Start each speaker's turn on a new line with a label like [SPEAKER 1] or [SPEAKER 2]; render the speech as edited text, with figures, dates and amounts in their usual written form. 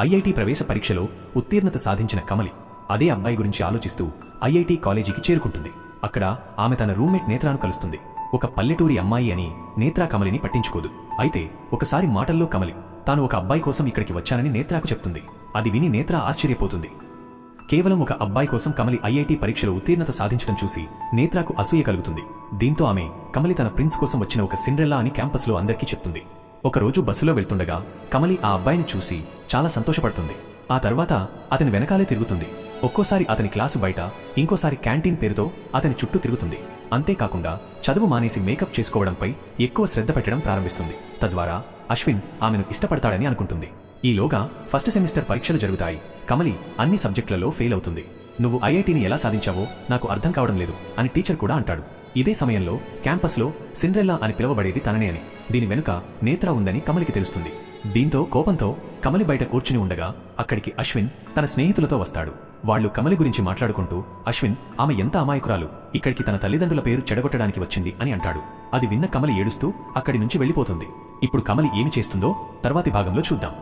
[SPEAKER 1] IIT ప్రవేశ పరీక్షలో ఉత్తీర్ణత సాధించిన కమలి అదే అబ్బాయి గురించి ఆలోచిస్తూ ఐఐటి కాలేజీకి చేరుకుంటుంది. అక్కడ ఆమె తన రూమ్మేట్ నేత్రాను కలుస్తుంది. ఒక పల్లెటూరి అమ్మాయి అని నేత్రా కమలిని పట్టించుకోదు. అయితే ఒకసారి మాటల్లో కమలి తాను ఒక అబ్బాయి కోసం ఇక్కడికి వచ్చానని నేత్రాకు చెప్తుంది. అది విని నేత్రా ఆశ్చర్యపోతుంది. కేవలం ఒక అబ్బాయి కోసం కమలి ఐఐటి పరీక్షలో ఉత్తీర్ణత సాధించడం చూసి నేత్రాకు అసూయ కలుగుతుంది. దీంతో ఆమె కమలి తన ప్రిన్స్ కోసం వచ్చిన ఒక సిండ్రెల్లా అని క్యాంపస్లో అందరికీ చెప్తుంది. ఒకరోజు బస్సులో వెళ్తుండగా కమలి ఆ అబ్బాయిని చూసి చాలా సంతోషపడుతుంది. ఆ తర్వాత అతని వెనకాలే తిరుగుతుంది. ఒక్కోసారి అతని క్లాసు బయట, ఇంకోసారి క్యాంటీన్ పేరుతో అతని చుట్టూ తిరుగుతుంది. అంతేకాకుండా చదువు మానేసి మేకప్ చేసుకోవడంపై ఎక్కువ శ్రద్ధ పెట్టడం ప్రారంభిస్తుంది. తద్వారా అశ్విన్ ఆమెను ఇష్టపడతాడని అనుకుంటుంది. ఈలోగా ఫస్ట్ సెమిస్టర్ పరీక్షలు జరుగుతాయి. కమలి అన్ని సబ్జెక్టులలో ఫెయిల్ అవుతుంది. నువ్వు ఐఐటిని ఎలా సాధించావో నాకు అర్థం కావడం లేదు అని టీచర్ కూడా అంటాడు. ఇదే సమయంలో క్యాంపస్లో సిండ్రెల్లా అని పిలవబడేది తననే అని, దీని వెనుక నేత్రా ఉందని కమలికి తెలుస్తుంది. దీంతో కోపంతో కమలి బయట కూర్చుని ఉండగా అక్కడికి అశ్విన్ తన స్నేహితులతో వస్తాడు. వాళ్లు కమలి గురించి మాట్లాడుకుంటూ అశ్విన్ ఆమె ఎంత అమాయకురాలు, ఇక్కడికి తన తల్లిదండ్రుల పేరు చెడగొట్టడానికి వచ్చింది అని అంటాడు. అది విన్న కమలి ఏడుస్తూ అక్కడి నుంచి వెళ్లిపోతుంది. ఇప్పుడు కమలి ఏమి చేస్తుందో తర్వాతి భాగంలో చూద్దాం.